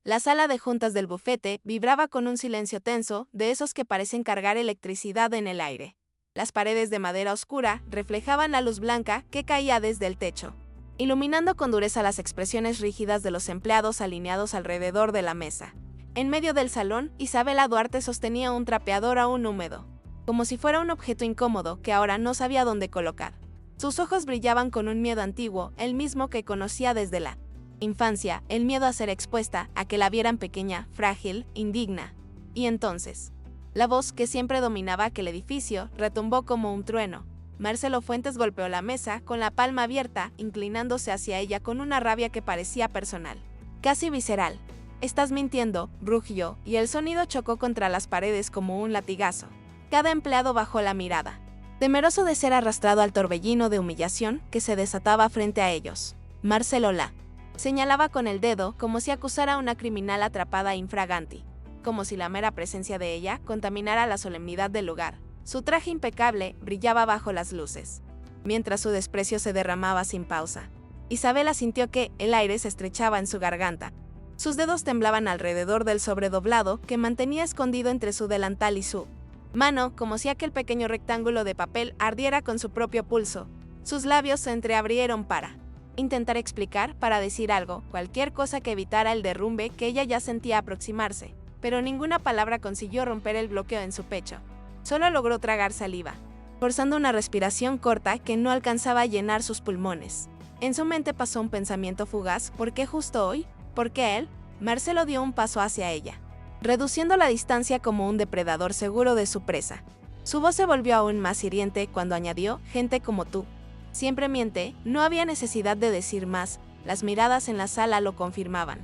La sala de juntas del bufete vibraba con un silencio tenso, de esos que parecen cargar electricidad en el aire. Las paredes de madera oscura reflejaban la luz blanca que caía desde el techo, iluminando con dureza las expresiones rígidas de los empleados alineados alrededor de la mesa. En medio del salón, Isabela Duarte sostenía un trapeador aún húmedo, como si fuera un objeto incómodo que ahora no sabía dónde colocar. Sus ojos brillaban con un miedo antiguo, el mismo que conocía desde la infancia, el miedo a ser expuesta, a que la vieran pequeña, frágil, indigna. Y entonces, la voz que siempre dominaba aquel edificio retumbó como un trueno. Marcelo Fuentes golpeó la mesa con la palma abierta, inclinándose hacia ella con una rabia que parecía personal, casi visceral. «Estás mintiendo», rugió, y el sonido chocó contra las paredes como un latigazo. Cada empleado bajó la mirada, temeroso de ser arrastrado al torbellino de humillación que se desataba frente a ellos. Marcelo la señalaba con el dedo como si acusara a una criminal atrapada infraganti, como si la mera presencia de ella contaminara la solemnidad del lugar. Su traje impecable brillaba bajo las luces, mientras su desprecio se derramaba sin pausa. Isabela sintió que el aire se estrechaba en su garganta. Sus dedos temblaban alrededor del sobredoblado que mantenía escondido entre su delantal y su mano, como si aquel pequeño rectángulo de papel ardiera con su propio pulso. Sus labios se entreabrieron para intentar explicar, para decir algo, cualquier cosa que evitara el derrumbe que ella ya sentía aproximarse, pero ninguna palabra consiguió romper el bloqueo en su pecho. Solo logró tragar saliva, forzando una respiración corta que no alcanzaba a llenar sus pulmones. En su mente pasó un pensamiento fugaz: ¿por qué justo hoy? ¿Por qué él? Marcelo dio un paso hacia ella, reduciendo la distancia como un depredador seguro de su presa. Su voz se volvió aún más hiriente cuando añadió: gente como tú siempre miente. No había necesidad de decir más, las miradas en la sala lo confirmaban.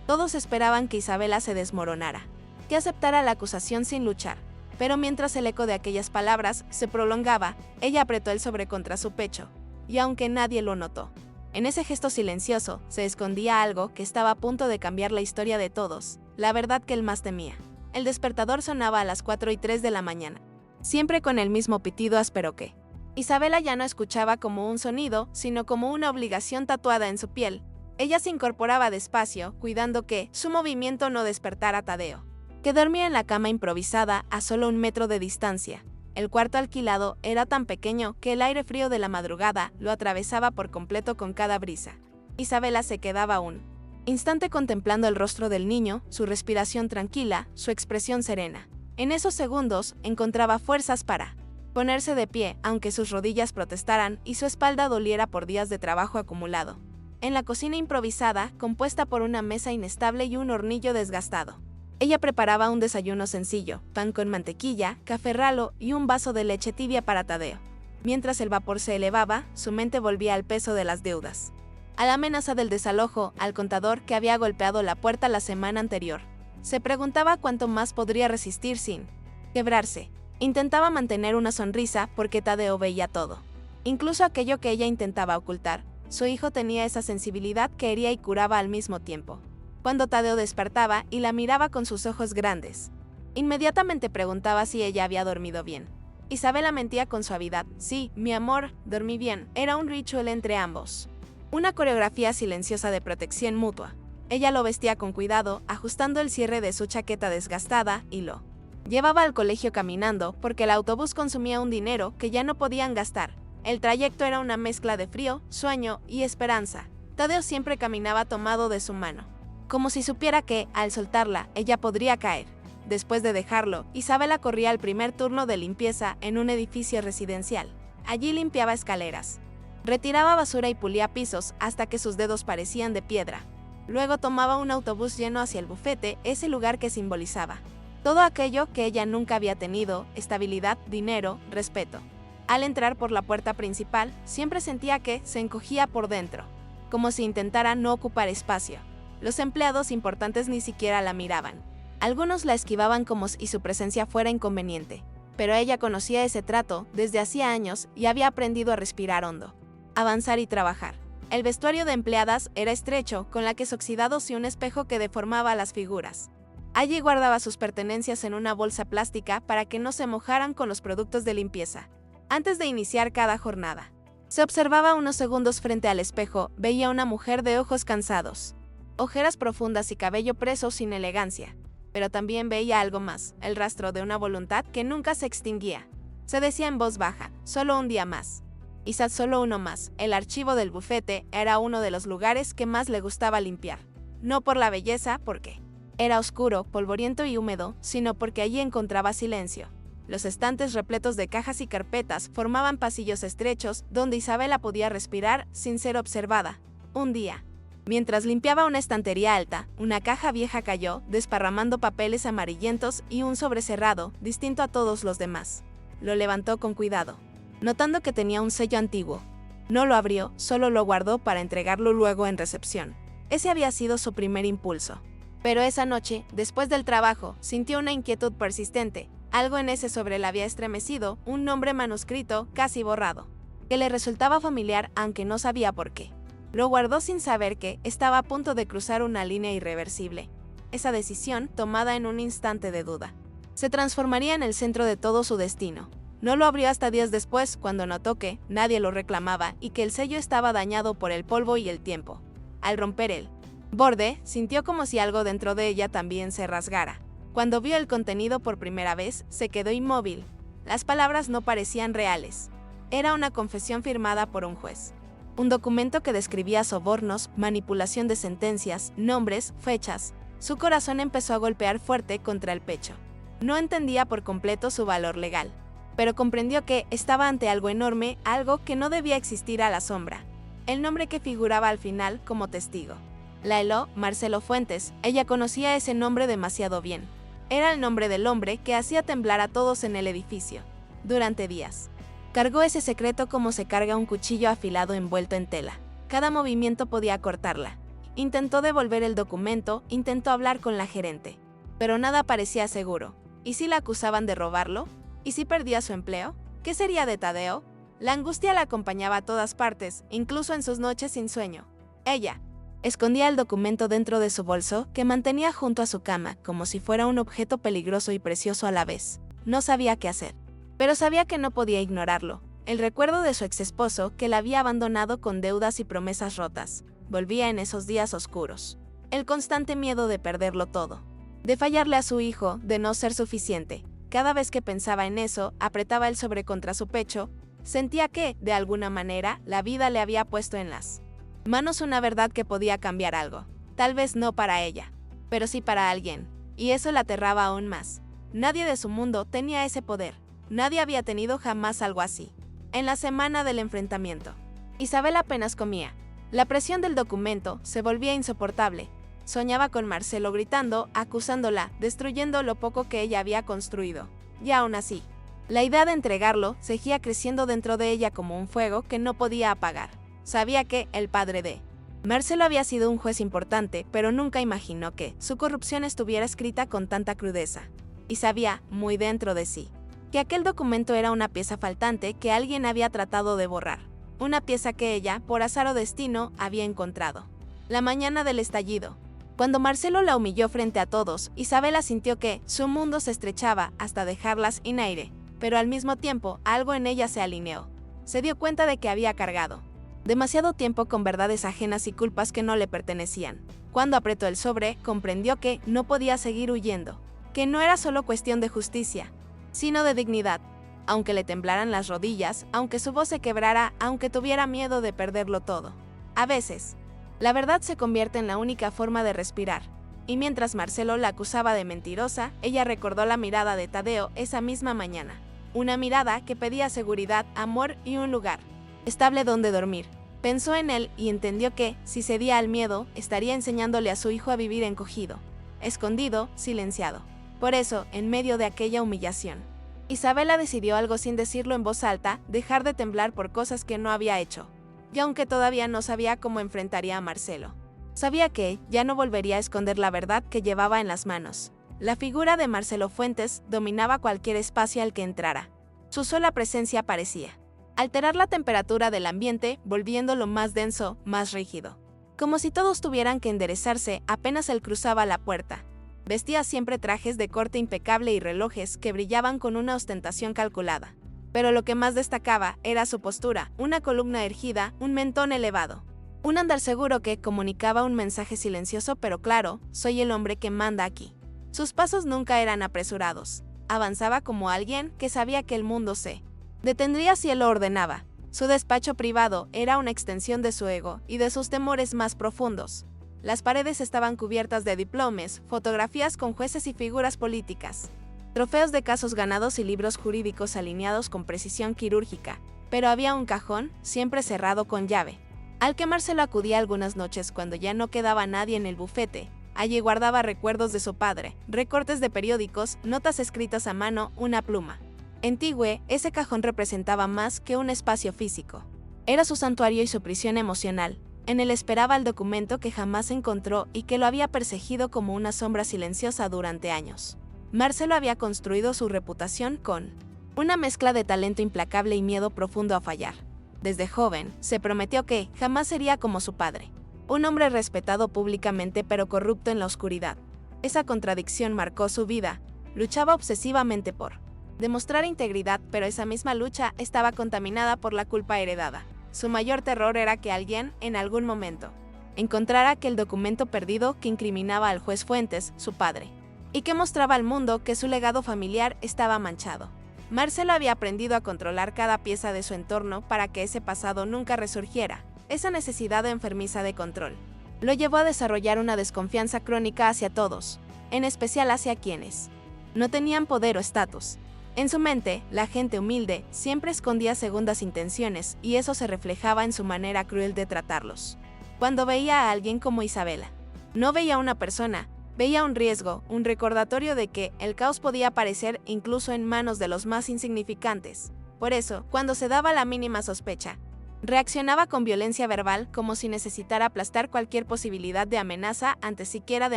Todos esperaban que Isabela se desmoronara, que aceptara la acusación sin luchar. Pero mientras el eco de aquellas palabras se prolongaba, ella apretó el sobre contra su pecho, y aunque nadie lo notó, en ese gesto silencioso se escondía algo que estaba a punto de cambiar la historia de todos, la verdad que él más temía. El despertador sonaba a las 4:03 de la mañana, siempre con el mismo pitido áspero que Isabela ya no escuchaba como un sonido, sino como una obligación tatuada en su piel. Ella se incorporaba despacio, cuidando que su movimiento no despertara a Tadeo, que dormía en la cama improvisada a solo 1 metro de distancia. El cuarto alquilado era tan pequeño que el aire frío de la madrugada lo atravesaba por completo con cada brisa. Isabela se quedaba un instante contemplando el rostro del niño, su respiración tranquila, su expresión serena. En esos segundos encontraba fuerzas para ponerse de pie, aunque sus rodillas protestaran y su espalda doliera por días de trabajo acumulado. En la cocina improvisada, compuesta por una mesa inestable y un hornillo desgastado, ella preparaba un desayuno sencillo: pan con mantequilla, café ralo y un vaso de leche tibia para Tadeo. Mientras el vapor se elevaba, su mente volvía al peso de las deudas, a la amenaza del desalojo, al contador que había golpeado la puerta la semana anterior. Se preguntaba cuánto más podría resistir sin quebrarse. Intentaba mantener una sonrisa porque Tadeo veía todo, incluso aquello que ella intentaba ocultar. Su hijo tenía esa sensibilidad que hería y curaba al mismo tiempo. Cuando Tadeo despertaba y la miraba con sus ojos grandes, inmediatamente preguntaba si ella había dormido bien. Isabela mentía con suavidad: sí, mi amor, dormí bien. Era un ritual entre ambos, una coreografía silenciosa de protección mutua. Ella lo vestía con cuidado, ajustando el cierre de su chaqueta desgastada, y lo llevaba al colegio caminando, porque el autobús consumía un dinero que ya no podían gastar. El trayecto era una mezcla de frío, sueño y esperanza. Tadeo siempre caminaba tomado de su mano, como si supiera que, al soltarla, ella podría caer. Después de dejarlo, Isabela corría al primer turno de limpieza en un edificio residencial. Allí limpiaba escaleras, retiraba basura y pulía pisos hasta que sus dedos parecían de piedra. Luego tomaba un autobús lleno hacia el bufete, ese lugar que simbolizaba todo aquello que ella nunca había tenido: estabilidad, dinero, respeto. Al entrar por la puerta principal, siempre sentía que se encogía por dentro, como si intentara no ocupar espacio. Los empleados importantes ni siquiera la miraban. Algunos la esquivaban como si su presencia fuera inconveniente, pero ella conocía ese trato desde hacía años y había aprendido a respirar hondo, avanzar y trabajar. El vestuario de empleadas era estrecho, con laques oxidados y un espejo que deformaba las figuras. Allí guardaba sus pertenencias en una bolsa plástica para que no se mojaran con los productos de limpieza. Antes de iniciar cada jornada, se observaba unos segundos frente al espejo. Veía una mujer de ojos cansados, ojeras profundas y cabello preso sin elegancia. Pero también veía algo más, el rastro de una voluntad que nunca se extinguía. Se decía en voz baja, solo un día más. Quizás solo uno más. El archivo del bufete era uno de los lugares que más le gustaba limpiar. No por la belleza, porque era oscuro, polvoriento y húmedo, sino porque allí encontraba silencio. Los estantes repletos de cajas y carpetas formaban pasillos estrechos donde Isabela podía respirar sin ser observada. Un día, mientras limpiaba una estantería alta, una caja vieja cayó, desparramando papeles amarillentos y un sobre cerrado, distinto a todos los demás. Lo levantó con cuidado, notando que tenía un sello antiguo. No lo abrió, solo lo guardó para entregarlo luego en recepción. Ese había sido su primer impulso. Pero esa noche, después del trabajo, sintió una inquietud persistente. Algo en ese sobre la había estremecido, un nombre manuscrito, casi borrado, que le resultaba familiar aunque no sabía por qué. Lo guardó sin saber que estaba a punto de cruzar una línea irreversible. Esa decisión, tomada en un instante de duda, se transformaría en el centro de todo su destino. No lo abrió hasta días después, cuando notó que nadie lo reclamaba y que el sello estaba dañado por el polvo y el tiempo. Al romper el borde, sintió como si algo dentro de ella también se rasgara. Cuando vio el contenido por primera vez, se quedó inmóvil. Las palabras no parecían reales. Era una confesión firmada por un juez. Un documento que describía sobornos, manipulación de sentencias, nombres, fechas. Su corazón empezó a golpear fuerte contra el pecho. No entendía por completo su valor legal, pero comprendió que estaba ante algo enorme, algo que no debía existir a la sombra. El nombre que figuraba al final como testigo. La heló Marcelo Fuentes. Ella conocía ese nombre demasiado bien. Era el nombre del hombre que hacía temblar a todos en el edificio. Durante días, cargó ese secreto como se carga un cuchillo afilado envuelto en tela. Cada movimiento podía cortarla. Intentó devolver el documento, intentó hablar con la gerente. Pero nada parecía seguro. ¿Y si la acusaban de robarlo? ¿Y si perdía su empleo? ¿Qué sería de Tadeo? La angustia la acompañaba a todas partes, incluso en sus noches sin sueño. Ella escondía el documento dentro de su bolso, que mantenía junto a su cama, como si fuera un objeto peligroso y precioso a la vez. No sabía qué hacer, pero sabía que no podía ignorarlo. El recuerdo de su exesposo, que la había abandonado con deudas y promesas rotas, volvía en esos días oscuros. El constante miedo de perderlo todo, de fallarle a su hijo, de no ser suficiente. Cada vez que pensaba en eso, apretaba el sobre contra su pecho. Sentía que, de alguna manera, la vida le había puesto en las manos una verdad que podía cambiar algo. Tal vez no para ella, pero sí para alguien. Y eso la aterraba aún más. Nadie de su mundo tenía ese poder. Nadie había tenido jamás algo así. En la semana del enfrentamiento, Isabel apenas comía. La presión del documento se volvía insoportable. Soñaba con Marcelo gritando, acusándola, destruyendo lo poco que ella había construido. Y aún así, la idea de entregarlo seguía creciendo dentro de ella como un fuego que no podía apagar. Sabía que el padre de Marcelo había sido un juez importante, pero nunca imaginó que su corrupción estuviera escrita con tanta crudeza. Y sabía, muy dentro de sí, que aquel documento era una pieza faltante que alguien había tratado de borrar. Una pieza que ella, por azar o destino, había encontrado. La mañana del estallido. Cuando Marcelo la humilló frente a todos, Isabela sintió que su mundo se estrechaba hasta dejarlas sin aire, pero al mismo tiempo algo en ella se alineó. Se dio cuenta de que había cargado demasiado tiempo con verdades ajenas y culpas que no le pertenecían. Cuando apretó el sobre, comprendió que no podía seguir huyendo, que no era solo cuestión de justicia, sino de dignidad. Aunque le temblaran las rodillas, aunque su voz se quebrara, aunque tuviera miedo de perderlo todo. A veces, la verdad se convierte en la única forma de respirar. Y mientras Marcelo la acusaba de mentirosa, ella recordó la mirada de Tadeo esa misma mañana. Una mirada que pedía seguridad, amor y un lugar estable donde dormir. Pensó en él y entendió que, si cedía al miedo, estaría enseñándole a su hijo a vivir encogido, escondido, silenciado. Por eso, en medio de aquella humillación, Isabela decidió algo sin decirlo en voz alta, dejar de temblar por cosas que no había hecho. Y aunque todavía no sabía cómo enfrentaría a Marcelo, sabía que ya no volvería a esconder la verdad que llevaba en las manos. La figura de Marcelo Fuentes dominaba cualquier espacio al que entrara. Su sola presencia parecía alterar la temperatura del ambiente, volviéndolo más denso, más rígido. Como si todos tuvieran que enderezarse apenas él cruzaba la puerta. Vestía siempre trajes de corte impecable y relojes que brillaban con una ostentación calculada. Pero lo que más destacaba era su postura, una columna erguida, un mentón elevado. Un andar seguro que comunicaba un mensaje silencioso pero claro: soy el hombre que manda aquí. Sus pasos nunca eran apresurados. Avanzaba como alguien que sabía que el mundo se detendría si él lo ordenaba. Su despacho privado era una extensión de su ego y de sus temores más profundos. Las paredes estaban cubiertas de diplomas, fotografías con jueces y figuras políticas, trofeos de casos ganados y libros jurídicos alineados con precisión quirúrgica. Pero había un cajón, siempre cerrado con llave, al que Marcelo acudía algunas noches cuando ya no quedaba nadie en el bufete. Allí guardaba recuerdos de su padre, recortes de periódicos, notas escritas a mano, una pluma. En Tigüe, ese cajón representaba más que un espacio físico. Era su santuario y su prisión emocional. En él esperaba el documento que jamás encontró y que lo había perseguido como una sombra silenciosa durante años. Marcelo había construido su reputación con una mezcla de talento implacable y miedo profundo a fallar. Desde joven, se prometió que jamás sería como su padre, un hombre respetado públicamente pero corrupto en la oscuridad. Esa contradicción marcó su vida. Luchaba obsesivamente por demostrar integridad, pero esa misma lucha estaba contaminada por la culpa heredada. Su mayor terror era que alguien, en algún momento, encontrara aquel documento perdido que incriminaba al juez Fuentes, su padre, y que mostraba al mundo que su legado familiar estaba manchado. Marcelo había aprendido a controlar cada pieza de su entorno para que ese pasado nunca resurgiera. Esa necesidad enfermiza de control lo llevó a desarrollar una desconfianza crónica hacia todos, en especial hacia quienes no tenían poder o estatus. En su mente, la gente humilde siempre escondía segundas intenciones y eso se reflejaba en su manera cruel de tratarlos. Cuando veía a alguien como Isabela, no veía una persona, veía un riesgo, un recordatorio de que el caos podía aparecer incluso en manos de los más insignificantes. Por eso, cuando se daba la mínima sospecha, reaccionaba con violencia verbal como si necesitara aplastar cualquier posibilidad de amenaza antes siquiera de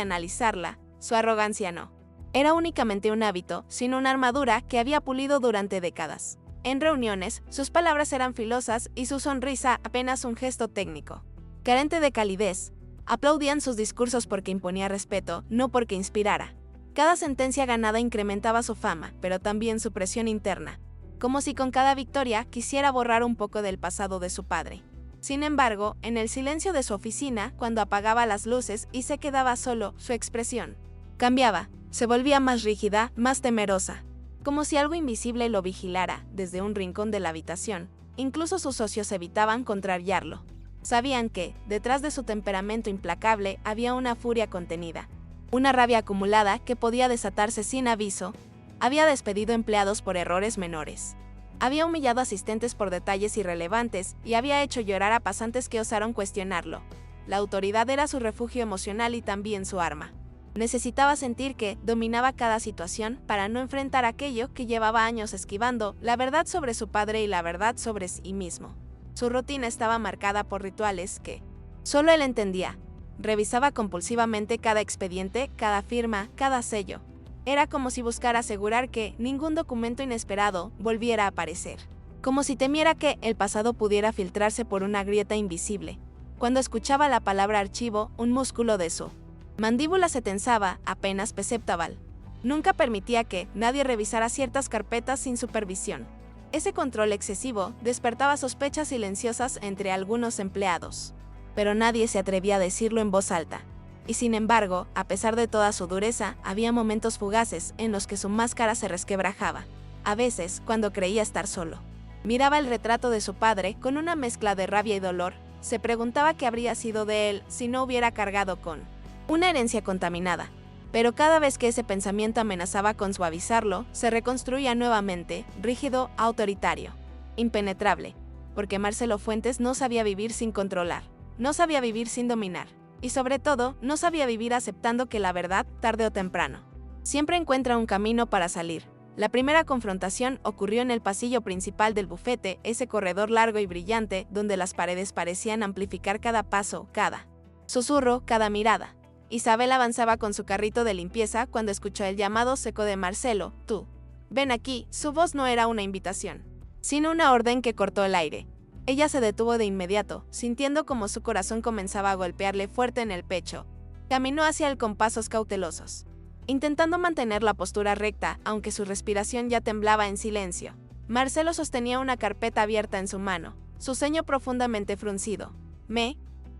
analizarla. Su arrogancia no era únicamente un hábito, sino una armadura que había pulido durante décadas. En reuniones, sus palabras eran filosas y su sonrisa apenas un gesto técnico. Carente de calidez, aplaudían sus discursos porque imponía respeto, no porque inspirara. Cada sentencia ganada incrementaba su fama, pero también su presión interna, como si con cada victoria quisiera borrar un poco del pasado de su padre. Sin embargo, en el silencio de su oficina, cuando apagaba las luces y se quedaba solo, su expresión cambiaba. Se volvía más rígida, más temerosa, como si algo invisible lo vigilara desde un rincón de la habitación. Incluso sus socios evitaban contrariarlo. Sabían que, detrás de su temperamento implacable, había una furia contenida, una rabia acumulada que podía desatarse sin aviso. Había despedido empleados por errores menores. Había humillado asistentes por detalles irrelevantes y había hecho llorar a pasantes que osaron cuestionarlo. La autoridad era su refugio emocional y también su arma. Necesitaba sentir que dominaba cada situación para no enfrentar aquello que llevaba años esquivando: la verdad sobre su padre y la verdad sobre sí mismo. Su rutina estaba marcada por rituales que solo él entendía. Revisaba compulsivamente cada expediente, cada firma, cada sello. Era como si buscara asegurar que ningún documento inesperado volviera a aparecer. Como si temiera que el pasado pudiera filtrarse por una grieta invisible. Cuando escuchaba la palabra archivo, un músculo de su mandíbula se tensaba, apenas perceptible. Nunca permitía que nadie revisara ciertas carpetas sin supervisión. Ese control excesivo despertaba sospechas silenciosas entre algunos empleados. Pero nadie se atrevía a decirlo en voz alta. Y sin embargo, a pesar de toda su dureza, había momentos fugaces en los que su máscara se resquebrajaba. A veces, cuando creía estar solo, miraba el retrato de su padre con una mezcla de rabia y dolor. Se preguntaba qué habría sido de él si no hubiera cargado con una herencia contaminada. Pero cada vez que ese pensamiento amenazaba con suavizarlo, se reconstruía nuevamente, rígido, autoritario, impenetrable, porque Marcelo Fuentes no sabía vivir sin controlar, no sabía vivir sin dominar, y sobre todo, no sabía vivir aceptando que la verdad, tarde o temprano, siempre encuentra un camino para salir. La primera confrontación ocurrió en el pasillo principal del bufete, ese corredor largo y brillante, donde las paredes parecían amplificar cada paso, cada susurro, cada mirada. Isabel avanzaba con su carrito de limpieza cuando escuchó el llamado seco de Marcelo: tú, ven aquí. Su voz no era una invitación, sino una orden que cortó el aire. Ella se detuvo de inmediato, sintiendo como su corazón comenzaba a golpearle fuerte en el pecho. Caminó hacia él con pasos cautelosos, intentando mantener la postura recta, aunque su respiración ya temblaba en silencio. Marcelo sostenía una carpeta abierta en su mano, su ceño profundamente fruncido.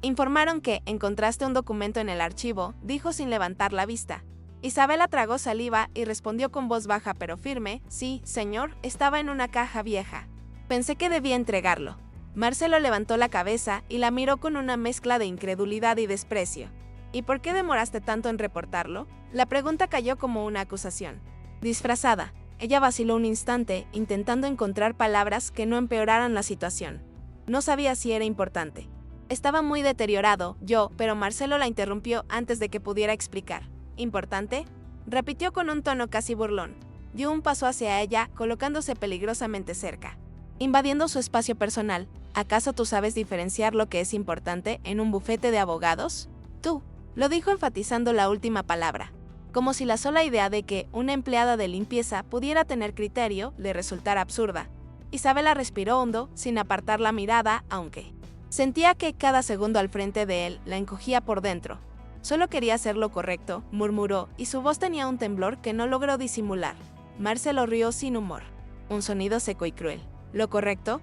Informaron que encontraste un documento en el archivo, dijo sin levantar la vista. Isabela tragó saliva y respondió con voz baja pero firme, sí, señor, estaba en una caja vieja. Pensé que debía entregarlo. Marcelo levantó la cabeza y la miró con una mezcla de incredulidad y desprecio. ¿Y por qué demoraste tanto en reportarlo? La pregunta cayó como una acusación. Disfrazada, ella vaciló un instante, intentando encontrar palabras que no empeoraran la situación. No sabía si era importante. Estaba muy deteriorado, pero Marcelo la interrumpió antes de que pudiera explicar. ¿Importante? Repitió con un tono casi burlón. Dio un paso hacia ella, colocándose peligrosamente cerca, invadiendo su espacio personal. ¿Acaso tú sabes diferenciar lo que es importante en un bufete de abogados? Tú, lo dijo enfatizando la última palabra, como si la sola idea de que una empleada de limpieza pudiera tener criterio le resultara absurda. Isabela respiró hondo, sin apartar la mirada, aunque sentía que cada segundo al frente de él la encogía por dentro. Solo quería hacer lo correcto, murmuró, y su voz tenía un temblor que no logró disimular. Marcelo rió sin humor. Un sonido seco y cruel. Lo correcto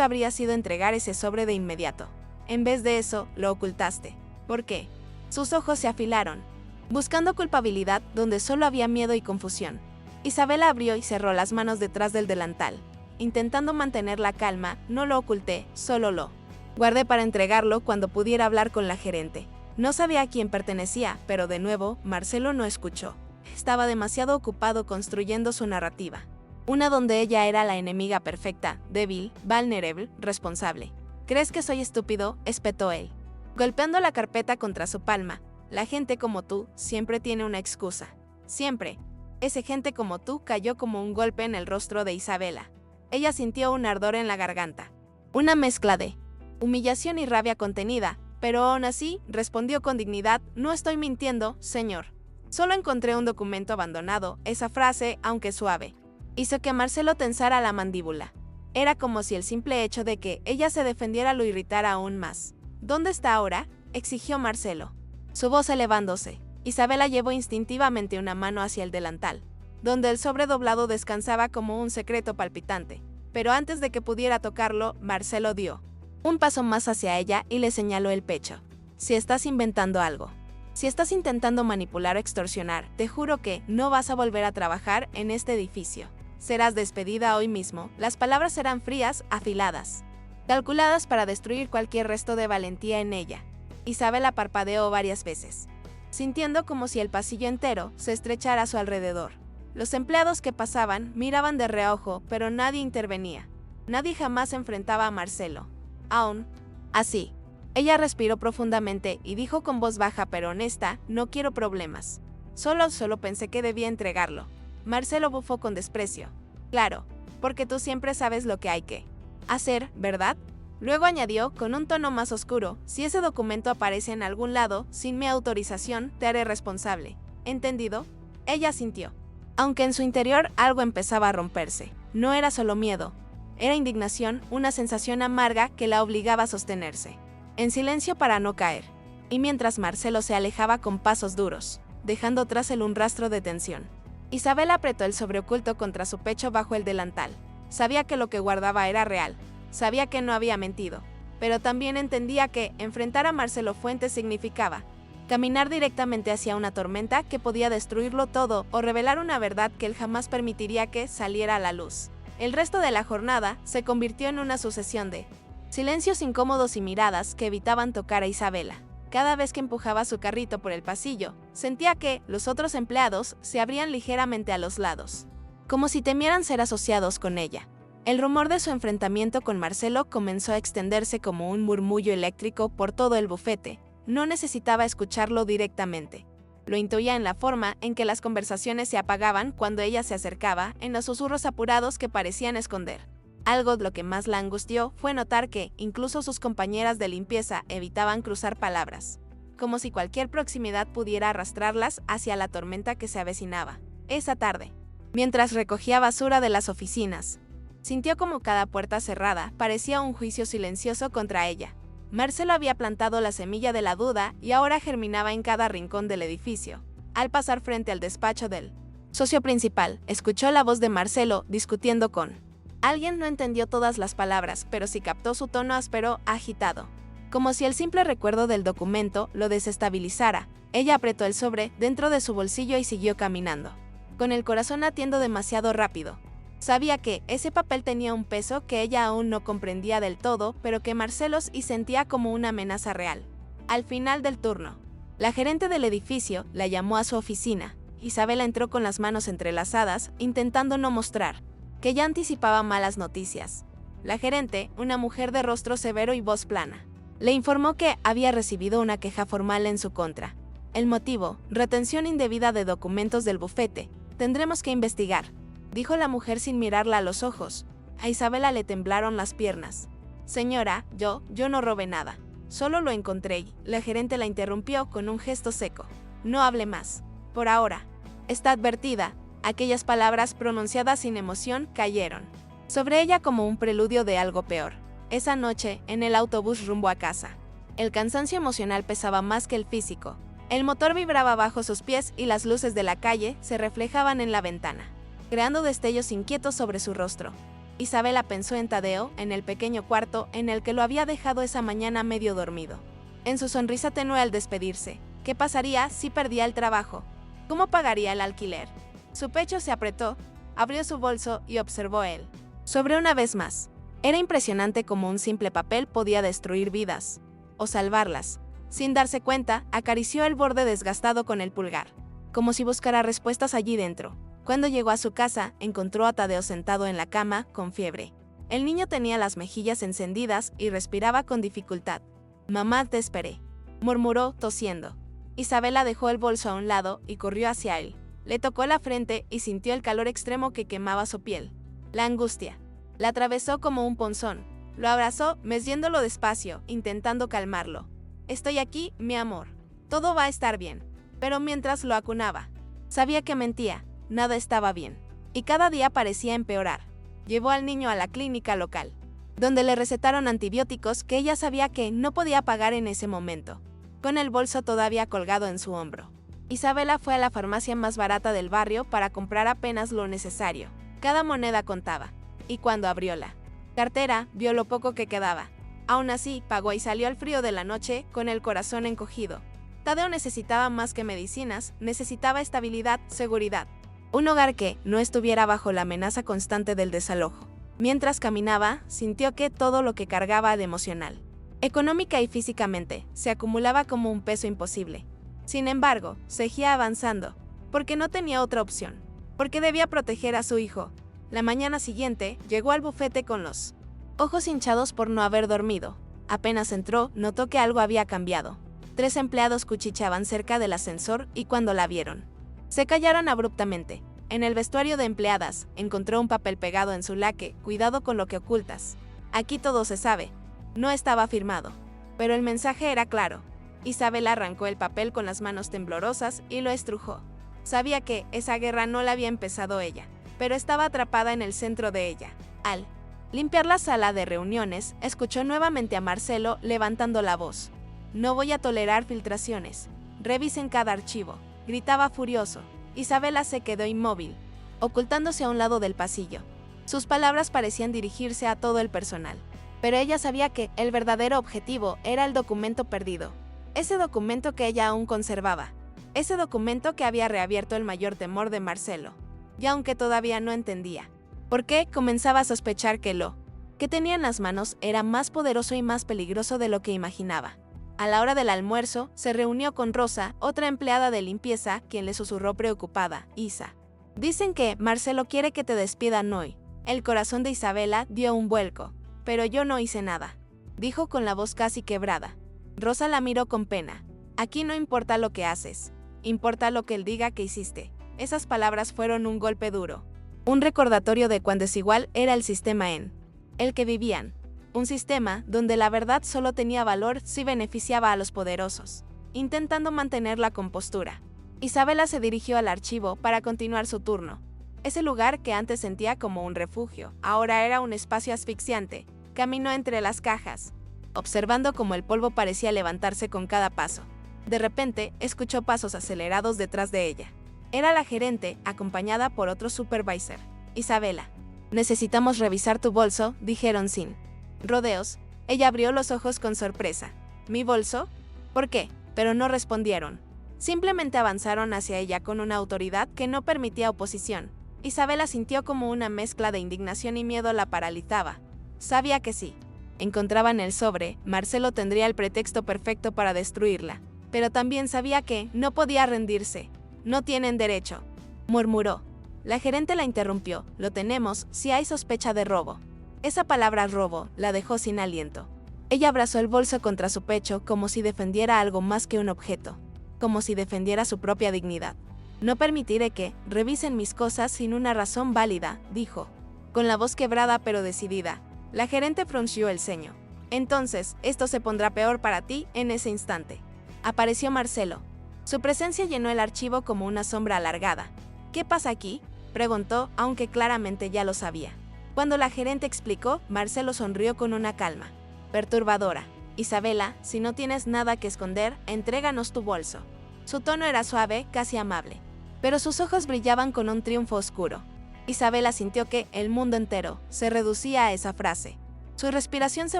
habría sido entregar ese sobre de inmediato. En vez de eso, lo ocultaste. ¿Por qué? Sus ojos se afilaron, buscando culpabilidad donde solo había miedo y confusión. Isabela abrió y cerró las manos detrás del delantal. Intentando mantener la calma, no lo oculté, solo lo guardé para entregarlo cuando pudiera hablar con la gerente. No sabía a quién pertenecía, pero de nuevo, Marcelo no escuchó. Estaba demasiado ocupado construyendo su narrativa. Una donde ella era la enemiga perfecta, débil, vulnerable, responsable. ¿Crees que soy estúpido?, espetó él, golpeando la carpeta contra su palma. La gente como tú siempre tiene una excusa. Siempre. Ese gente como tú cayó como un golpe en el rostro de Isabela. Ella sintió un ardor en la garganta. Una mezcla de humillación y rabia contenida, pero aún así, respondió con dignidad, no estoy mintiendo, señor. Solo encontré un documento abandonado. Esa frase, aunque suave, hizo que Marcelo tensara la mandíbula. Era como si el simple hecho de que ella se defendiera lo irritara aún más. ¿Dónde está ahora?, exigió Marcelo, su voz elevándose. Isabela llevó instintivamente una mano hacia el delantal, donde el sobre doblado descansaba como un secreto palpitante. Pero antes de que pudiera tocarlo, Marcelo dio un paso más hacia ella y le señaló el pecho. Si estás inventando algo, si estás intentando manipular o extorsionar, te juro que no vas a volver a trabajar en este edificio. Serás despedida hoy mismo. Las palabras eran frías, afiladas, calculadas para destruir cualquier resto de valentía en ella. Isabela parpadeó varias veces, sintiendo como si el pasillo entero se estrechara a su alrededor. Los empleados que pasaban miraban de reojo, pero nadie intervenía. Nadie jamás enfrentaba a Marcelo. Aún así, ella respiró profundamente y dijo con voz baja pero honesta, no quiero problemas. Solo pensé que debía entregarlo. Marcelo bufó con desprecio. Claro, porque tú siempre sabes lo que hay que hacer, ¿verdad? Luego añadió, con un tono más oscuro, si ese documento aparece en algún lado, sin mi autorización, te haré responsable. ¿Entendido? Ella asintió, aunque en su interior algo empezaba a romperse. No era solo miedo, era indignación, una sensación amarga que la obligaba a sostenerse en silencio para no caer. Y mientras Marcelo se alejaba con pasos duros, dejando tras él un rastro de tensión, Isabela apretó el sobre oculto contra su pecho bajo el delantal. Sabía que lo que guardaba era real, sabía que no había mentido, pero también entendía que enfrentar a Marcelo Fuentes significaba caminar directamente hacia una tormenta que podía destruirlo todo o revelar una verdad que él jamás permitiría que saliera a la luz. El resto de la jornada se convirtió en una sucesión de silencios incómodos y miradas que evitaban tocar a Isabela. Cada vez que empujaba su carrito por el pasillo, sentía que los otros empleados se abrían ligeramente a los lados, como si temieran ser asociados con ella. El rumor de su enfrentamiento con Marcelo comenzó a extenderse como un murmullo eléctrico por todo el bufete. No necesitaba escucharlo directamente. Lo intuía en la forma en que las conversaciones se apagaban cuando ella se acercaba, en los susurros apurados que parecían esconder. Algo lo que más la angustió fue notar que, incluso sus compañeras de limpieza evitaban cruzar palabras, como si cualquier proximidad pudiera arrastrarlas hacia la tormenta que se avecinaba. Esa tarde, mientras recogía basura de las oficinas, sintió como cada puerta cerrada parecía un juicio silencioso contra ella. Marcelo había plantado la semilla de la duda y ahora germinaba en cada rincón del edificio. Al pasar frente al despacho del socio principal, escuchó la voz de Marcelo discutiendo con alguien. No entendió todas las palabras, pero sí captó su tono áspero, agitado. Como si el simple recuerdo del documento lo desestabilizara, ella apretó el sobre dentro de su bolsillo y siguió caminando, con el corazón latiendo demasiado rápido. Sabía que ese papel tenía un peso que ella aún no comprendía del todo, pero que Marcelos y sentía como una amenaza real. Al final del turno, la gerente del edificio la llamó a su oficina. Isabela entró con las manos entrelazadas, intentando no mostrar que ya anticipaba malas noticias. La gerente, una mujer de rostro severo y voz plana, le informó que había recibido una queja formal en su contra. El motivo, retención indebida de documentos del bufete. Tendremos que investigar, dijo la mujer sin mirarla a los ojos. A Isabela le temblaron las piernas. Señora, yo no robé nada. Solo lo encontré. La gerente la interrumpió con un gesto seco. No hable más. Por ahora. Está advertida. Aquellas palabras pronunciadas sin emoción cayeron sobre ella como un preludio de algo peor. Esa noche, en el autobús rumbo a casa, el cansancio emocional pesaba más que el físico. El motor vibraba bajo sus pies y las luces de la calle se reflejaban en la ventana, creando destellos inquietos sobre su rostro. Isabela pensó en Tadeo, en el pequeño cuarto en el que lo había dejado esa mañana medio dormido. En su sonrisa tenue al despedirse. ¿Qué pasaría si perdía el trabajo? ¿Cómo pagaría el alquiler? Su pecho se apretó, abrió su bolso y observó él. Sobre una vez más. Era impresionante cómo un simple papel podía destruir vidas, o salvarlas. Sin darse cuenta, acarició el borde desgastado con el pulgar, como si buscara respuestas allí dentro. Cuando llegó a su casa, encontró a Tadeo sentado en la cama, con fiebre. El niño tenía las mejillas encendidas y respiraba con dificultad. «Mamá, te esperé», murmuró, tosiendo. Isabela dejó el bolso a un lado y corrió hacia él. Le tocó la frente y sintió el calor extremo que quemaba su piel. La angustia la atravesó como un ponzón. Lo abrazó, meciéndolo despacio, intentando calmarlo. «Estoy aquí, mi amor. Todo va a estar bien». Pero mientras lo acunaba, sabía que mentía. Nada estaba bien. Y cada día parecía empeorar. Llevó al niño a la clínica local, donde le recetaron antibióticos que ella sabía que no podía pagar en ese momento, con el bolso todavía colgado en su hombro. Isabela fue a la farmacia más barata del barrio para comprar apenas lo necesario. Cada moneda contaba. Y cuando abrió la cartera, vio lo poco que quedaba. Aún así, pagó y salió al frío de la noche, con el corazón encogido. Tadeo necesitaba más que medicinas, necesitaba estabilidad, seguridad. Un hogar que no estuviera bajo la amenaza constante del desalojo. Mientras caminaba, sintió que todo lo que cargaba de emocional, económica y físicamente, se acumulaba como un peso imposible. Sin embargo, seguía avanzando, porque no tenía otra opción, porque debía proteger a su hijo. La mañana siguiente, llegó al bufete con los ojos hinchados por no haber dormido. Apenas entró, notó que algo había cambiado. 3 empleados cuchicheaban cerca del ascensor y cuando la vieron, se callaron abruptamente. En el vestuario de empleadas, encontró un papel pegado en su laque. «Cuidado con lo que ocultas. Aquí todo se sabe». No estaba firmado, pero el mensaje era claro. Isabela arrancó el papel con las manos temblorosas y lo estrujó. Sabía que esa guerra no la había empezado ella, pero estaba atrapada en el centro de ella. Al limpiar la sala de reuniones, escuchó nuevamente a Marcelo levantando la voz. «No voy a tolerar filtraciones. Revisen cada archivo», gritaba furioso. Isabela se quedó inmóvil, ocultándose a un lado del pasillo. Sus palabras parecían dirigirse a todo el personal, pero ella sabía que el verdadero objetivo era el documento perdido. Ese documento que ella aún conservaba. Ese documento que había reabierto el mayor temor de Marcelo. Y aunque todavía no entendía por qué, comenzaba a sospechar que lo que tenía en las manos era más poderoso y más peligroso de lo que imaginaba. A la hora del almuerzo, se reunió con Rosa, otra empleada de limpieza, quien le susurró preocupada. «Isa, dicen que Marcelo quiere que te despidan hoy». El corazón de Isabela dio un vuelco. «Pero yo no hice nada», dijo con la voz casi quebrada. Rosa la miró con pena. «Aquí no importa lo que haces. Importa lo que él diga que hiciste». Esas palabras fueron un golpe duro. Un recordatorio de cuán desigual era el sistema en el que vivían. Un sistema donde la verdad solo tenía valor si beneficiaba a los poderosos. Intentando mantener la compostura, Isabela se dirigió al archivo para continuar su turno. Ese lugar que antes sentía como un refugio, ahora era un espacio asfixiante. Caminó entre las cajas, observando cómo el polvo parecía levantarse con cada paso. De repente, escuchó pasos acelerados detrás de ella. Era la gerente, acompañada por otro supervisor. «Isabela, necesitamos revisar tu bolso», dijeron sin rodeos. Ella abrió los ojos con sorpresa. ¿Mi bolso? ¿Por qué? Pero no respondieron. Simplemente avanzaron hacia ella con una autoridad que no permitía oposición. Isabela sintió como una mezcla de indignación y miedo la paralizaba. Sabía que si encontraban el sobre, Marcelo tendría el pretexto perfecto para destruirla. Pero también sabía que no podía rendirse. No tienen derecho, murmuró. La gerente la interrumpió. Lo tenemos si hay sospecha de robo. Esa palabra robo la dejó sin aliento. Ella abrazó el bolso contra su pecho como si defendiera algo más que un objeto, como si defendiera su propia dignidad. No permitiré que revisen mis cosas sin una razón válida, dijo, con la voz quebrada pero decidida. La gerente frunció el ceño. Entonces, esto se pondrá peor para ti en ese instante. Apareció Marcelo. Su presencia llenó el archivo como una sombra alargada. ¿Qué pasa aquí?, preguntó, aunque claramente ya lo sabía. Cuando la gerente explicó, Marcelo sonrió con una calma perturbadora. Isabela, si no tienes nada que esconder, entréganos tu bolso. Su tono era suave, casi amable, pero sus ojos brillaban con un triunfo oscuro. Isabela sintió que el mundo entero se reducía a esa frase. Su respiración se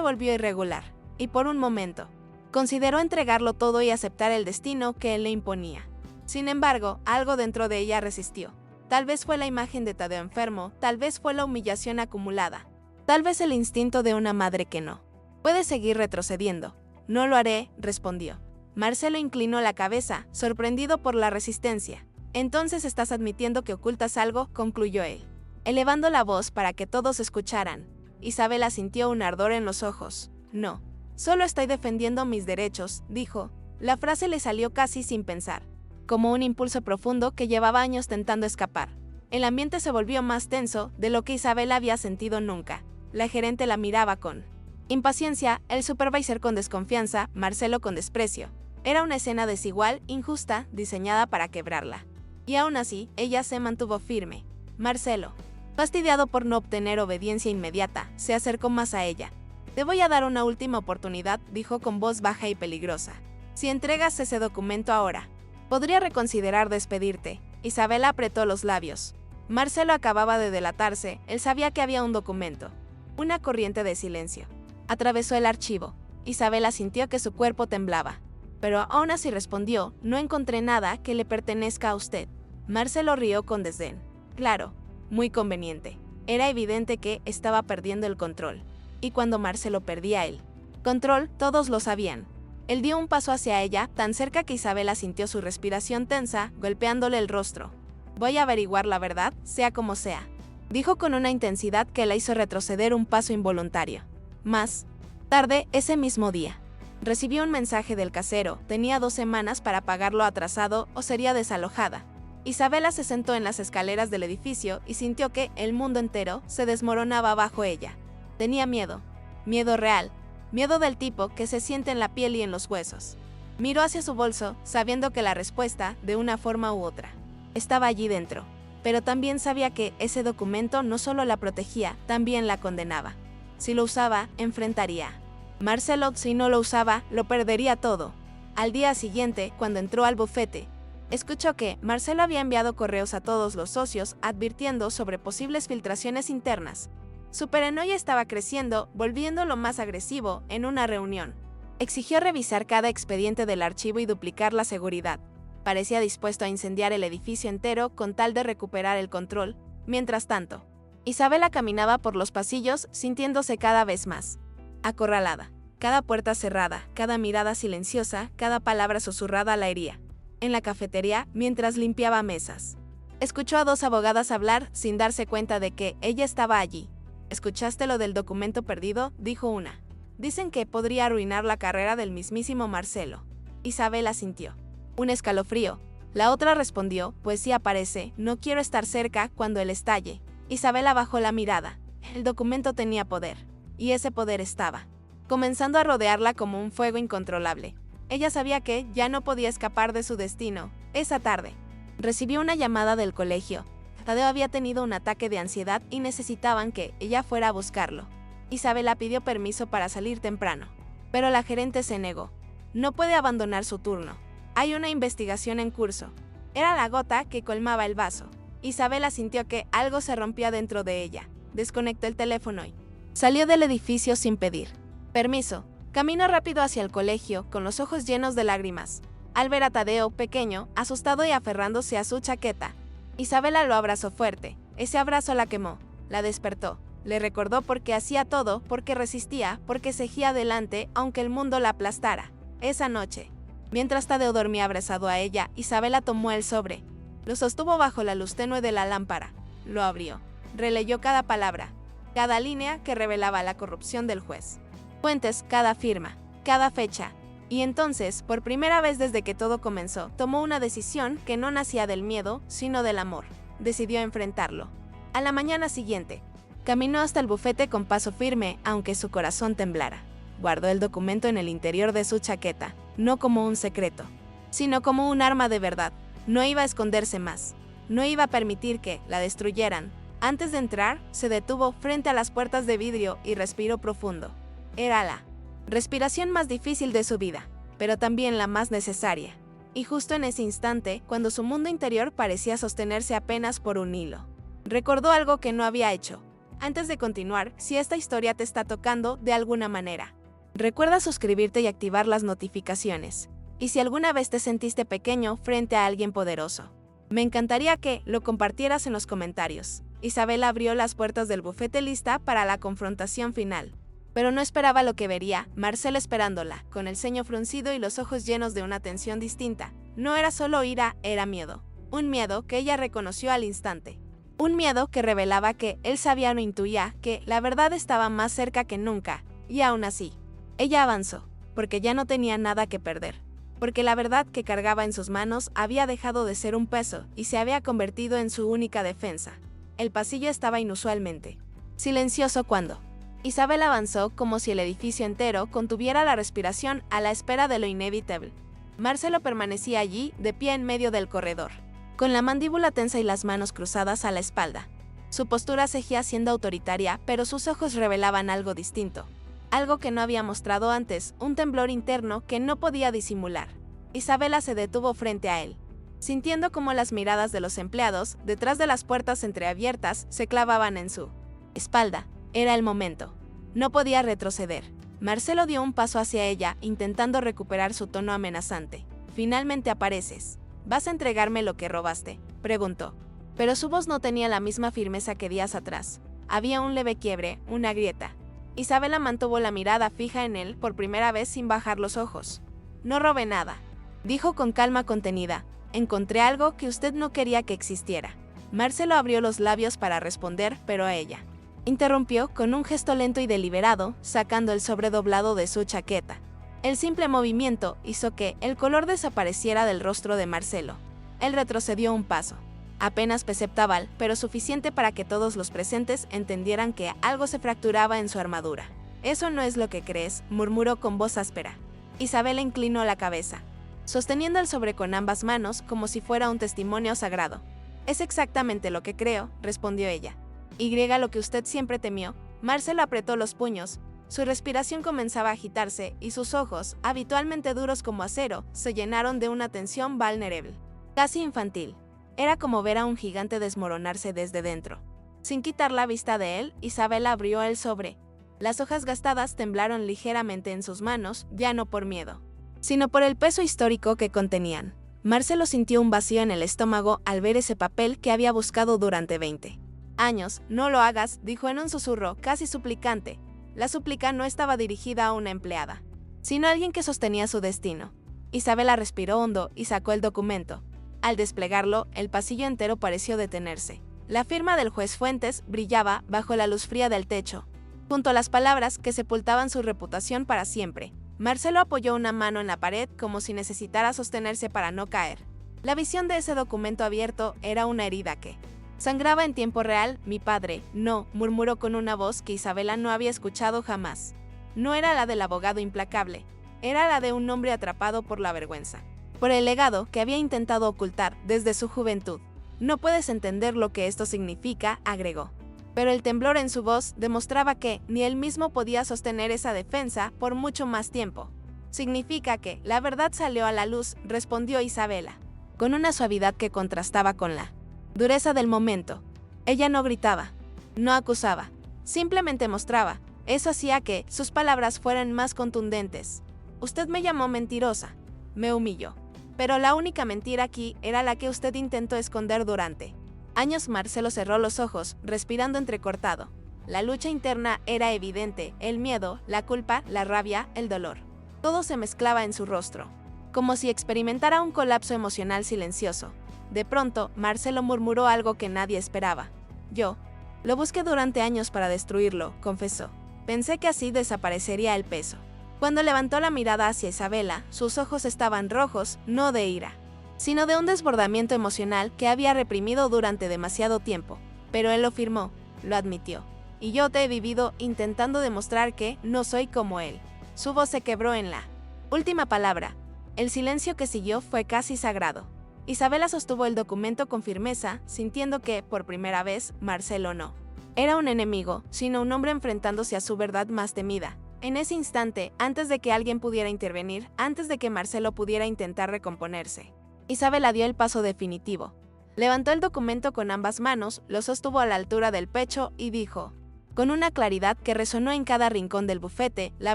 volvió irregular, y por un momento, consideró entregarlo todo y aceptar el destino que él le imponía. Sin embargo, algo dentro de ella resistió. Tal vez fue la imagen de Tadeo enfermo, tal vez fue la humillación acumulada, tal vez el instinto de una madre que no puede seguir retrocediendo. No lo haré, respondió. Marcelo inclinó la cabeza, sorprendido por la resistencia. Entonces estás admitiendo que ocultas algo, concluyó él, elevando la voz para que todos escucharan. Isabela sintió un ardor en los ojos. No, solo estoy defendiendo mis derechos, dijo. La frase le salió casi sin pensar, como un impulso profundo que llevaba años tentando escapar. El ambiente se volvió más tenso de lo que Isabela había sentido nunca. La gerente la miraba con impaciencia, el supervisor con desconfianza, Marcelo con desprecio. Era una escena desigual, injusta, diseñada para quebrarla. Y aún así, ella se mantuvo firme. Marcelo, fastidiado por no obtener obediencia inmediata, se acercó más a ella. Te voy a dar una última oportunidad, dijo con voz baja y peligrosa. Si entregas ese documento ahora, podría reconsiderar despedirte. Isabela apretó los labios. Marcelo acababa de delatarse, él sabía que había un documento. Una corriente de silencio atravesó el archivo. Isabela sintió que su cuerpo temblaba. Pero aún así respondió, no encontré nada que le pertenezca a usted. Marcelo rió con desdén. Claro, muy conveniente. Era evidente que estaba perdiendo el control. Y cuando Marcelo perdía el control, todos lo sabían. Él dio un paso hacia ella, tan cerca que Isabela sintió su respiración tensa, golpeándole el rostro. Voy a averiguar la verdad, sea como sea, dijo con una intensidad que la hizo retroceder un paso involuntario. Más tarde, ese mismo día, recibió un mensaje del casero. Tenía 2 semanas para pagarlo atrasado o sería desalojada. Isabela se sentó en las escaleras del edificio y sintió que el mundo entero se desmoronaba bajo ella. Tenía miedo, miedo real, miedo del tipo que se siente en la piel y en los huesos. Miró hacia su bolso, sabiendo que la respuesta, de una forma u otra, estaba allí dentro. Pero también sabía que ese documento no solo la protegía, también la condenaba. Si lo usaba, enfrentaría. Marcelo, si no lo usaba, lo perdería todo. Al día siguiente, cuando entró al bufete, escuchó que Marcelo había enviado correos a todos los socios advirtiendo sobre posibles filtraciones internas. Su paranoia estaba creciendo, volviéndolo más agresivo en una reunión. Exigió revisar cada expediente del archivo y duplicar la seguridad. Parecía dispuesto a incendiar el edificio entero con tal de recuperar el control. Mientras tanto, Isabela caminaba por los pasillos sintiéndose cada vez más acorralada. Cada puerta cerrada, cada mirada silenciosa, cada palabra susurrada la hería. En la cafetería, mientras limpiaba mesas, escuchó a 2 abogadas hablar sin darse cuenta de que ella estaba allí. ¿Escuchaste lo del documento perdido?, dijo una. Dicen que podría arruinar la carrera del mismísimo Marcelo. Isabela sintió un escalofrío. La otra respondió, pues si aparece, no quiero estar cerca cuando él estalle. Isabela bajó la mirada. El documento tenía poder, y ese poder estaba comenzando a rodearla como un fuego incontrolable. Ella sabía que ya no podía escapar de su destino. Esa tarde, recibió una llamada del colegio. Tadeo había tenido un ataque de ansiedad y necesitaban que ella fuera a buscarlo. Isabela pidió permiso para salir temprano, pero la gerente se negó. No puede abandonar su turno. Hay una investigación en curso. Era la gota que colmaba el vaso. Isabela sintió que algo se rompía dentro de ella. Desconectó el teléfono y salió del edificio sin pedir Permiso. Caminó rápido hacia el colegio, con los ojos llenos de lágrimas. Al ver a Tadeo, pequeño, asustado y aferrándose a su chaqueta, Isabela lo abrazó fuerte. Ese abrazo la quemó, la despertó. Le recordó por qué hacía todo, por qué resistía, por qué seguía adelante, aunque el mundo la aplastara. Esa noche, mientras Tadeo dormía abrazado a ella, Isabela tomó el sobre. Lo sostuvo bajo la luz tenue de la lámpara. Lo abrió. Releyó cada palabra, cada línea que revelaba la corrupción del juez. Fuentes, cada firma, cada fecha. Y entonces, por primera vez desde que todo comenzó, tomó una decisión que no nacía del miedo, sino del amor. Decidió enfrentarlo. A la mañana siguiente, caminó hasta el bufete con paso firme, aunque su corazón temblara. Guardó el documento en el interior de su chaqueta, no como un secreto, sino como un arma de verdad. No iba a esconderse más. No iba a permitir que la destruyeran. Antes de entrar, se detuvo frente a las puertas de vidrio y respiró profundo. Era la respiración más difícil de su vida, pero también la más necesaria. Y justo en ese instante, cuando su mundo interior parecía sostenerse apenas por un hilo, recordó algo que no había hecho. Antes de continuar, si esta historia te está tocando de alguna manera, recuerda suscribirte y activar las notificaciones. Y si alguna vez te sentiste pequeño frente a alguien poderoso, me encantaría que lo compartieras en los comentarios. Isabela abrió las puertas del bufete lista para la confrontación final. Pero no esperaba lo que vería, Marcelo esperándola, con el ceño fruncido y los ojos llenos de una tensión distinta. No era solo ira, era miedo. Un miedo que ella reconoció al instante. Un miedo que revelaba que él sabía o intuía que la verdad estaba más cerca que nunca. Y aún así, ella avanzó, porque ya no tenía nada que perder. Porque la verdad que cargaba en sus manos había dejado de ser un peso y se había convertido en su única defensa. El pasillo estaba inusualmente silencioso cuando Isabel avanzó, como si el edificio entero contuviera la respiración a la espera de lo inevitable. Marcelo permanecía allí, de pie en medio del corredor, con la mandíbula tensa y las manos cruzadas a la espalda. Su postura seguía siendo autoritaria, pero sus ojos revelaban algo distinto. Algo que no había mostrado antes, un temblor interno que no podía disimular. Isabela se detuvo frente a él, sintiendo cómo las miradas de los empleados, detrás de las puertas entreabiertas, se clavaban en su espalda. Era el momento. No podía retroceder. Marcelo dio un paso hacia ella, intentando recuperar su tono amenazante. «Finalmente apareces. ¿Vas a entregarme lo que robaste?», preguntó. Pero su voz no tenía la misma firmeza que días atrás. Había un leve quiebre, una grieta. Isabela mantuvo la mirada fija en él por primera vez sin bajar los ojos. «No robé nada», dijo con calma contenida. «Encontré algo que usted no quería que existiera». Marcelo abrió los labios para responder, pero a ella interrumpió con un gesto lento y deliberado, sacando el sobre doblado de su chaqueta. El simple movimiento hizo que el color desapareciera del rostro de Marcelo. Él retrocedió un paso, apenas perceptible, pero suficiente para que todos los presentes entendieran que algo se fracturaba en su armadura. «Eso no es lo que crees», murmuró con voz áspera. Isabela inclinó la cabeza, sosteniendo el sobre con ambas manos como si fuera un testimonio sagrado. «Es exactamente lo que creo», respondió ella. «Y lo que usted siempre temió». Marcelo apretó los puños. Su respiración comenzaba a agitarse y sus ojos, habitualmente duros como acero, se llenaron de una tensión vulnerable, casi infantil. Era como ver a un gigante desmoronarse desde dentro. Sin quitar la vista de él, Isabela abrió el sobre. Las hojas gastadas temblaron ligeramente en sus manos, ya no por miedo, sino por el peso histórico que contenían. Marcelo sintió un vacío en el estómago al ver ese papel que había buscado durante 20 años. «No lo hagas», dijo en un susurro casi suplicante. La súplica no estaba dirigida a una empleada, sino a alguien que sostenía su destino. Isabela respiró hondo y sacó el documento. Al desplegarlo, el pasillo entero pareció detenerse. La firma del juez Fuentes brillaba bajo la luz fría del techo, junto a las palabras que sepultaban su reputación para siempre. Marcelo apoyó una mano en la pared como si necesitara sostenerse para no caer. La visión de ese documento abierto era una herida que sangraba en tiempo real. «Mi padre, no», murmuró con una voz que Isabela no había escuchado jamás. No era la del abogado implacable, era la de un hombre atrapado por la vergüenza, por el legado que había intentado ocultar desde su juventud. «No puedes entender lo que esto significa», agregó. Pero el temblor en su voz demostraba que ni él mismo podía sostener esa defensa por mucho más tiempo. «Significa que la verdad salió a la luz», respondió Isabela, con una suavidad que contrastaba con la dureza del momento. Ella no gritaba, no acusaba, simplemente mostraba. Eso hacía que sus palabras fueran más contundentes. Usted me llamó mentirosa. Me humilló. Pero la única mentira aquí era la que usted intentó esconder durante años. Marcelo cerró los ojos, respirando entrecortado. La lucha interna era evidente, el miedo, la culpa, la rabia, el dolor. Todo se mezclaba en su rostro, como si experimentara un colapso emocional silencioso. De pronto, Marcelo murmuró algo que nadie esperaba. Yo lo busqué durante años para destruirlo, confesó. Pensé que así desaparecería el peso. Cuando levantó la mirada hacia Isabela, sus ojos estaban rojos, no de ira, sino de un desbordamiento emocional que había reprimido durante demasiado tiempo. Pero él lo firmó, lo admitió. Y yo te he vivido intentando demostrar que no soy como él. Su voz se quebró en la última palabra. El silencio que siguió fue casi sagrado. Isabela sostuvo el documento con firmeza, sintiendo que, por primera vez, Marcelo no era un enemigo, sino un hombre enfrentándose a su verdad más temida. En ese instante, antes de que alguien pudiera intervenir, antes de que Marcelo pudiera intentar recomponerse, Isabela dio el paso definitivo. Levantó el documento con ambas manos, lo sostuvo a la altura del pecho y dijo, con una claridad que resonó en cada rincón del bufete, la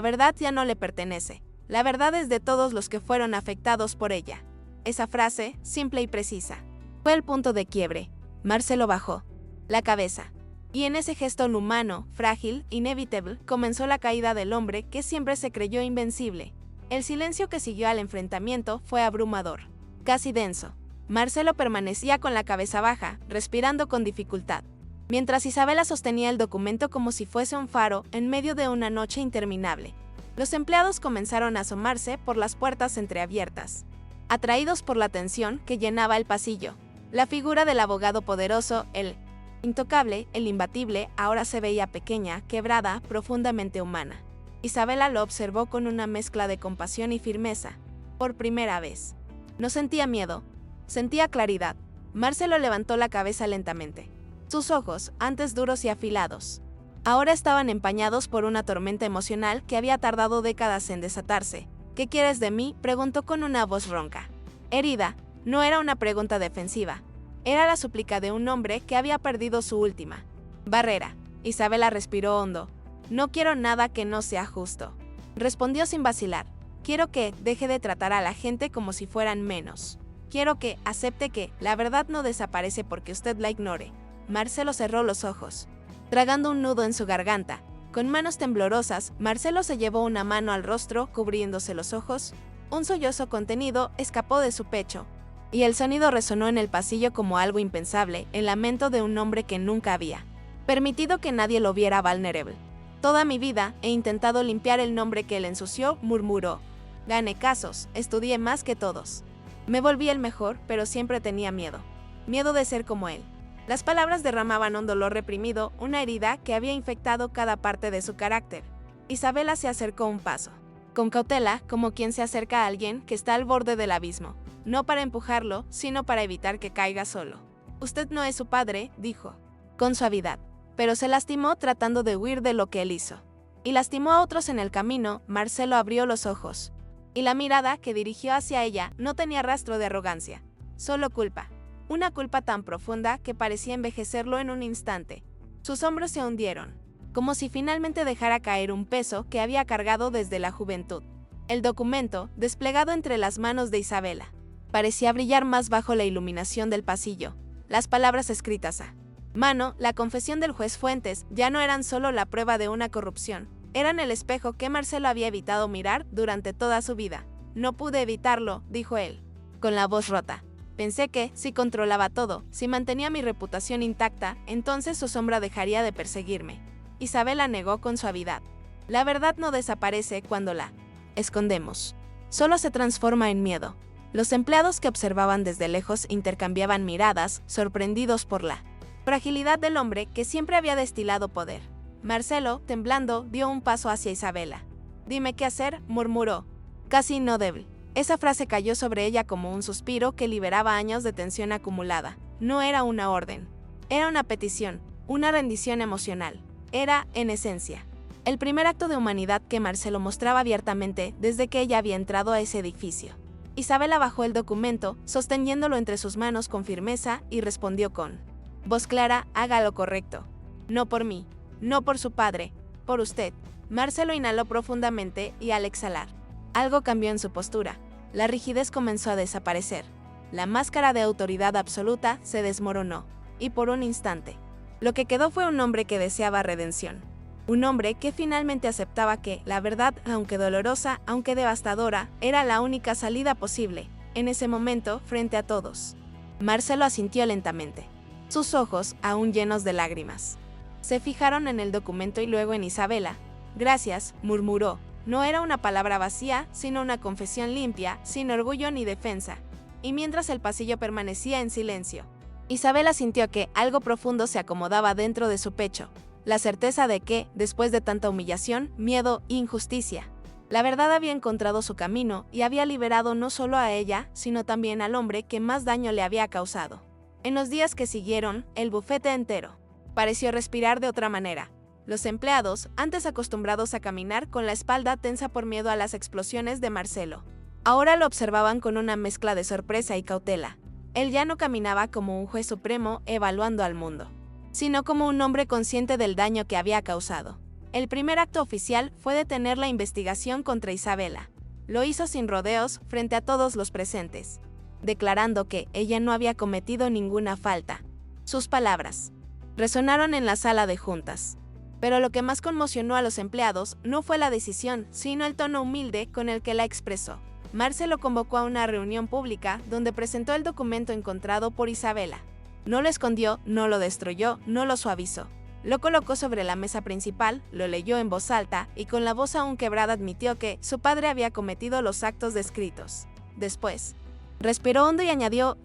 verdad ya no le pertenece. La verdad es de todos los que fueron afectados por ella. Esa frase, simple y precisa, fue el punto de quiebre. Marcelo bajó la cabeza. Y en ese gesto humano, frágil, inevitable, comenzó la caída del hombre que siempre se creyó invencible. El silencio que siguió al enfrentamiento fue abrumador, casi denso. Marcelo permanecía con la cabeza baja, respirando con dificultad, mientras Isabela sostenía el documento como si fuese un faro en medio de una noche interminable. Los empleados comenzaron a asomarse por las puertas entreabiertas, atraídos por la tensión que llenaba el pasillo. La figura del abogado poderoso, el intocable, el imbatible, ahora se veía pequeña, quebrada, profundamente humana. Isabela lo observó con una mezcla de compasión y firmeza. Por primera vez. No sentía miedo, sentía claridad. Marcelo levantó la cabeza lentamente. Sus ojos, antes duros y afilados, ahora estaban empañados por una tormenta emocional que había tardado décadas en desatarse. ¿Qué quieres de mí?, preguntó con una voz ronca. Herida, no era una pregunta defensiva. Era la súplica de un hombre que había perdido su última barrera. Isabela respiró hondo. No quiero nada que no sea justo. Respondió sin vacilar. Quiero que deje de tratar a la gente como si fueran menos. Quiero que acepte que la verdad no desaparece porque usted la ignore. Marcelo cerró los ojos, tragando un nudo en su garganta. Con manos temblorosas, Marcelo se llevó una mano al rostro, cubriéndose los ojos. Un sollozo contenido escapó de su pecho, y el sonido resonó en el pasillo como algo impensable, el lamento de un hombre que nunca había permitido que nadie lo viera vulnerable. Toda mi vida he intentado limpiar el nombre que él ensució, murmuró. Gané casos, estudié más que todos. Me volví el mejor, pero siempre tenía miedo. Miedo de ser como él. Las palabras derramaban un dolor reprimido, una herida que había infectado cada parte de su carácter. Isabela se acercó un paso, con cautela, como quien se acerca a alguien que está al borde del abismo. No para empujarlo, sino para evitar que caiga solo. Usted no es su padre, dijo, con suavidad, pero se lastimó tratando de huir de lo que él hizo. Y lastimó a otros en el camino. Marcelo abrió los ojos, y la mirada que dirigió hacia ella no tenía rastro de arrogancia, solo culpa. Una culpa tan profunda que parecía envejecerlo en un instante. Sus hombros se hundieron, como si finalmente dejara caer un peso que había cargado desde la juventud. El documento, desplegado entre las manos de Isabela, parecía brillar más bajo la iluminación del pasillo. Las palabras escritas a mano, la confesión del juez Fuentes, ya no eran solo la prueba de una corrupción, eran el espejo que Marcelo había evitado mirar durante toda su vida. No pude evitarlo, dijo él, con la voz rota. Pensé que, si controlaba todo, si mantenía mi reputación intacta, entonces su sombra dejaría de perseguirme. Isabela negó con suavidad. La verdad no desaparece cuando la escondemos. Solo se transforma en miedo. Los empleados que observaban desde lejos intercambiaban miradas, sorprendidos por la fragilidad del hombre que siempre había destilado poder. Marcelo, temblando, dio un paso hacia Isabela. Dime qué hacer, murmuró, casi inaudible. Esa frase cayó sobre ella como un suspiro que liberaba años de tensión acumulada. No era una orden. Era una petición, una rendición emocional. Era, en esencia, el primer acto de humanidad que Marcelo mostraba abiertamente desde que ella había entrado a ese edificio. Isabela bajó el documento, sosteniéndolo entre sus manos con firmeza, y respondió con voz clara: haga lo correcto. No por mí, no por su padre, por usted. Marcelo inhaló profundamente y al exhalar, algo cambió en su postura. La rigidez comenzó a desaparecer. La máscara de autoridad absoluta se desmoronó, y por un instante, lo que quedó fue un hombre que deseaba redención. Un hombre que finalmente aceptaba que la verdad, aunque dolorosa, aunque devastadora, era la única salida posible, en ese momento, frente a todos. Marcelo asintió lentamente. Sus ojos, aún llenos de lágrimas, se fijaron en el documento y luego en Isabela. «Gracias», murmuró. No era una palabra vacía, sino una confesión limpia, sin orgullo ni defensa. Y mientras el pasillo permanecía en silencio, Isabela sintió que algo profundo se acomodaba dentro de su pecho. La certeza de que, después de tanta humillación, miedo e injusticia, la verdad había encontrado su camino y había liberado no solo a ella, sino también al hombre que más daño le había causado. En los días que siguieron, el bufete entero pareció respirar de otra manera. Los empleados, antes acostumbrados a caminar con la espalda tensa por miedo a las explosiones de Marcelo, ahora lo observaban con una mezcla de sorpresa y cautela. Él ya no caminaba como un juez supremo evaluando al mundo, sino como un hombre consciente del daño que había causado. El primer acto oficial fue detener la investigación contra Isabela. Lo hizo sin rodeos frente a todos los presentes, declarando que ella no había cometido ninguna falta. Sus palabras resonaron en la sala de juntas. Pero lo que más conmocionó a los empleados no fue la decisión, sino el tono humilde con el que la expresó. Marcelo convocó a una reunión pública donde presentó el documento encontrado por Isabela. No lo escondió, no lo destruyó, no lo suavizó. Lo colocó sobre la mesa principal, lo leyó en voz alta y con la voz aún quebrada admitió que su padre había cometido los actos descritos. Después, respiró hondo y añadió: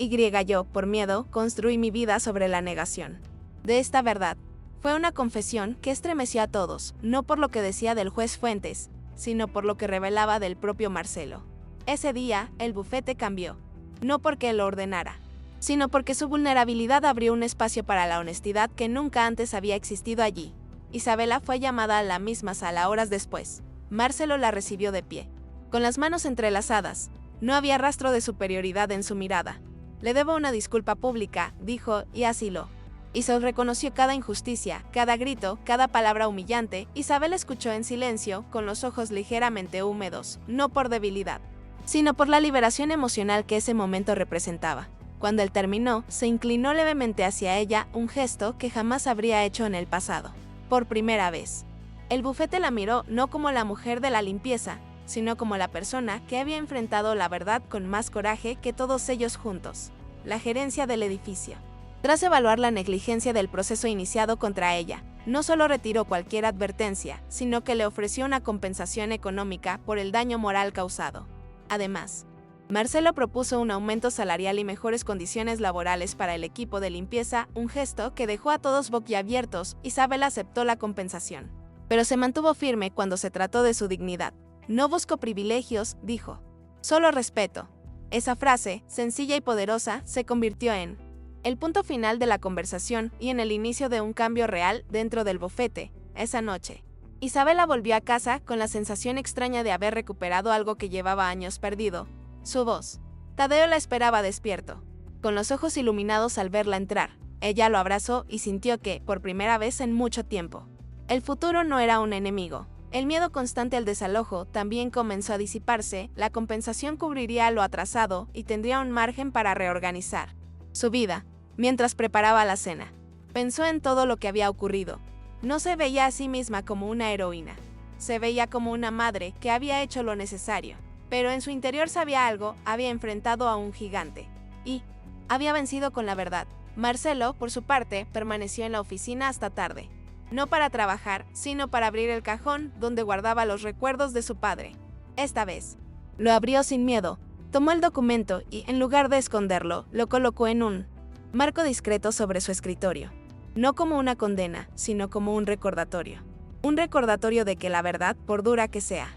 yo, por miedo, construí mi vida sobre la negación de esta verdad. Fue una confesión que estremeció a todos, no por lo que decía del juez Fuentes, sino por lo que revelaba del propio Marcelo. Ese día, el bufete cambió, no porque él lo ordenara, sino porque su vulnerabilidad abrió un espacio para la honestidad que nunca antes había existido allí. Isabela fue llamada a la misma sala horas después. Marcelo la recibió de pie, con las manos entrelazadas. No había rastro de superioridad en su mirada. «Le debo una disculpa pública», dijo, y asilo. Isabel reconoció cada injusticia, cada grito, cada palabra humillante. Isabel escuchó en silencio, con los ojos ligeramente húmedos, no por debilidad, sino por la liberación emocional que ese momento representaba. Cuando él terminó, se inclinó levemente hacia ella, un gesto que jamás habría hecho en el pasado. Por primera vez, el bufete la miró no como la mujer de la limpieza, sino como la persona que había enfrentado la verdad con más coraje que todos ellos juntos, la gerencia del edificio. Tras evaluar la negligencia del proceso iniciado contra ella, no solo retiró cualquier advertencia, sino que le ofreció una compensación económica por el daño moral causado. Además, Marcelo propuso un aumento salarial y mejores condiciones laborales para el equipo de limpieza, un gesto que dejó a todos boquiabiertos. Isabel aceptó la compensación, pero se mantuvo firme cuando se trató de su dignidad. «No busco privilegios», dijo, «solo respeto». Esa frase, sencilla y poderosa, se convirtió en el punto final de la conversación y en el inicio de un cambio real dentro del bufete. Esa noche, Isabela volvió a casa con la sensación extraña de haber recuperado algo que llevaba años perdido: su voz. Tadeo la esperaba despierto, con los ojos iluminados al verla entrar. Ella lo abrazó y sintió que, por primera vez en mucho tiempo, el futuro no era un enemigo. El miedo constante al desalojo también comenzó a disiparse. La compensación cubriría lo atrasado y tendría un margen para reorganizar su vida. Mientras preparaba la cena, pensó en todo lo que había ocurrido. No se veía a sí misma como una heroína. Se veía como una madre que había hecho lo necesario. Pero en su interior sabía algo: había enfrentado a un gigante. Y había vencido con la verdad. Marcelo, por su parte, permaneció en la oficina hasta tarde. No para trabajar, sino para abrir el cajón donde guardaba los recuerdos de su padre. Esta vez, lo abrió sin miedo. Tomó el documento y, en lugar de esconderlo, lo colocó en un marco discreto sobre su escritorio. No como una condena, sino como un recordatorio. Un recordatorio de que la verdad, por dura que sea,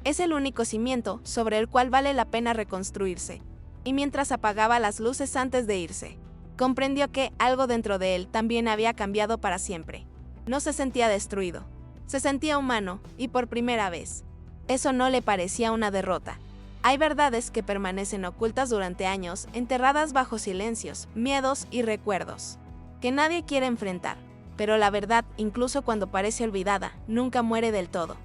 es el único cimiento sobre el cual vale la pena reconstruirse. Y mientras apagaba las luces antes de irse, comprendió que algo dentro de él también había cambiado para siempre. No se sentía destruido, se sentía humano, y por primera vez, eso no le parecía una derrota. Hay verdades que permanecen ocultas durante años, enterradas bajo silencios, miedos y recuerdos, que nadie quiere enfrentar. Pero la verdad, incluso cuando parece olvidada, nunca muere del todo.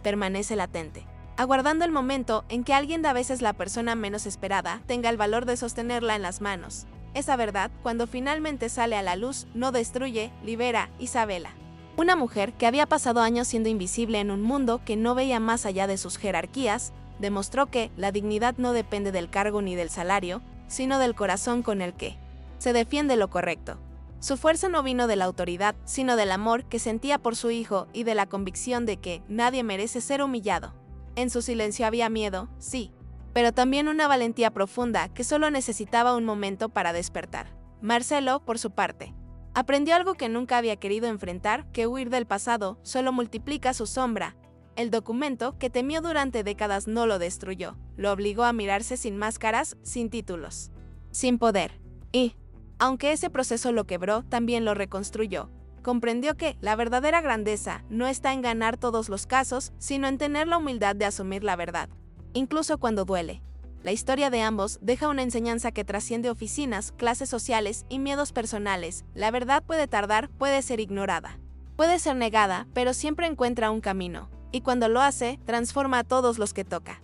permanece latente, aguardando el momento en que alguien, a veces la persona menos esperada, tenga el valor de sostenerla en las manos. Esa verdad, cuando finalmente sale a la luz, no destruye, libera. Isabela, una mujer que había pasado años siendo invisible en un mundo que no veía más allá de sus jerarquías, demostró que la dignidad no depende del cargo ni del salario, sino del corazón con el que se defiende lo correcto. Su fuerza no vino de la autoridad, sino del amor que sentía por su hijo y de la convicción de que nadie merece ser humillado. En su silencio había miedo, sí, pero también una valentía profunda que solo necesitaba un momento para despertar. Marcelo, por su parte, aprendió algo que nunca había querido enfrentar, que huir del pasado solo multiplica su sombra. El documento que temió durante décadas no lo destruyó, lo obligó a mirarse sin máscaras, sin títulos, sin poder. Y, aunque ese proceso lo quebró, también lo reconstruyó. Comprendió que la verdadera grandeza no está en ganar todos los casos, sino en tener la humildad de asumir la verdad, incluso cuando duele. La historia de ambos deja una enseñanza que trasciende oficinas, clases sociales y miedos personales. La verdad puede tardar, puede ser ignorada, puede ser negada, pero siempre encuentra un camino, y cuando lo hace, transforma a todos los que toca.